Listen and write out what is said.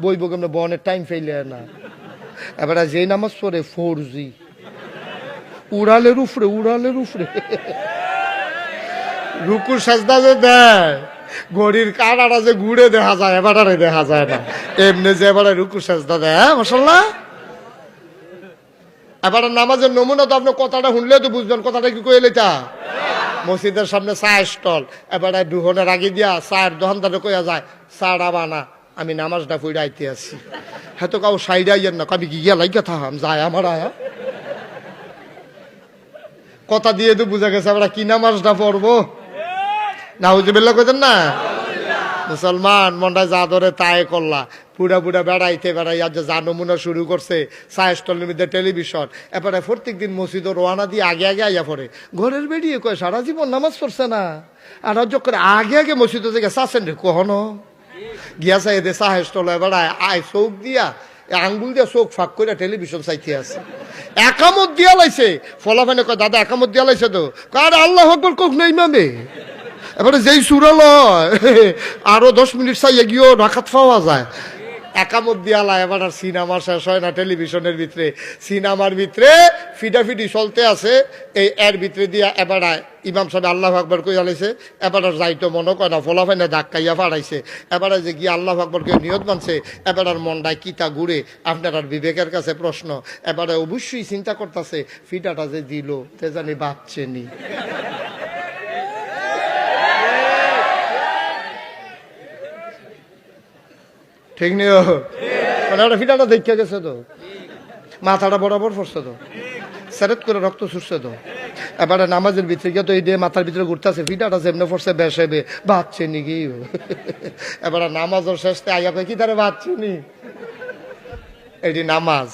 বইব কেমন বনের টাইম ফেলে না। এবার যেই নামাজ পড়ে 4G উড়ালের উফরে রুকুর সাজদা যে দেয় ঘড়ির কাঁটাটা যে ঘুরে দেখা যায় এবারে দেখা যায় না, এমনি যে এবারে রুকুর সাজদা দেয়। হ্যাঁ মাশাআল্লাহ। এবার নামাজের নমুনা তো আপনি কথাটা শুনলে তো বুঝবেন কথাটা কি কইলে তা। মসজিদের সামনে চায়ের স্টল, এবারে দুহনের আগে দিয়া চায়ের দোকানদারে কইয়া যায় চাটা বানা, আমি নামাজটা পড়ে আইতে আছি। হ্যাঁ তো কাউ সাইডে আইয়েন না, আমি কি গিয়া লাইকা থাম যায় আমার আয়া কথা দিয়ে তো বুঝা গেছে আমরা কি নামাজটা পড়বো। নাউজুবিল্লাহ কইতেন না। মুসলমান মনটায় যা ধরে তাই করলা, পুরা বেড়াইতে বেড়াইয়া যে যা নমুনা শুরু করছে চায়ের স্টলের মধ্যে টেলিভিশন। এবারে প্রত্যেক দিন মসজিদ রোয়ানা দিয়ে আগে আইয়া পড়ে, ঘরের বেরিয়ে কয় সারা জীবন নামাজ পড়ছে না, আর করে আগে মসজিদে থেকে চাচ্ছেন রে কখনো গিয়াছে এদের চায়ের স্টল। এবারে আয় চোখ দিয়া আঙ্গুল দিয়া চোখ ফাঁক করে টেলিভিশন চাইতে আছে, একামত দিয়া লাইছে। ফলাফানে কয় দাদা একামত দিয়া লাইছে তো, কার আল্লাহ আকবার কোক নেই মামে। এবারে যেই সুরাল আরো 10 মিনিট চাইয়ে গিয়েও রাখাত পাওয়া যায়, একামত দিয়ালা। এবার আর সিনেমা শেষ হয় না টেলিভিশনের ভিতরে, সিনেমার ভিতরে ফিটাফিটি চলতে আছে। এই এর ভিতরে দিয়া এবার ইমাম সাহেব আল্লাহ আকবর কই আলাইছে, এবার আর যাইতো মনে কয় না, ফলাফাইনে ধাক্কাইয়া ফাড়াইছে। এবারে যে গিয়ে আল্লাহ আকবরকে নিয়ত মানছে, এবার আর মনটায় কিতা ঘুরে। আপনার আর বিবেকের কাছে প্রশ্ন, এবারে অবশ্যই চিন্তা করতেছে ফিটাটা যে দিল তে জানি বাচ্চেনি। ঠিক নেই মানে ওটা ফিটাটা দেখে গেছে তো, মাথাটা বরাবর পড়ছে তো, সেরেট করে রক্ত ছুটছে তো। এবারে নামাজের ভিতরে গিয়ে তো এই দিয়ে মাথার ভিতরে ঘুরতেছে, ফিটাটা যেমনি পড়ছে বেসেবে বাচ্চে নি কি। এবারে নামাজের শেষে আইয়া কই কি তারে বাচ্চে নি, এটি নামাজ।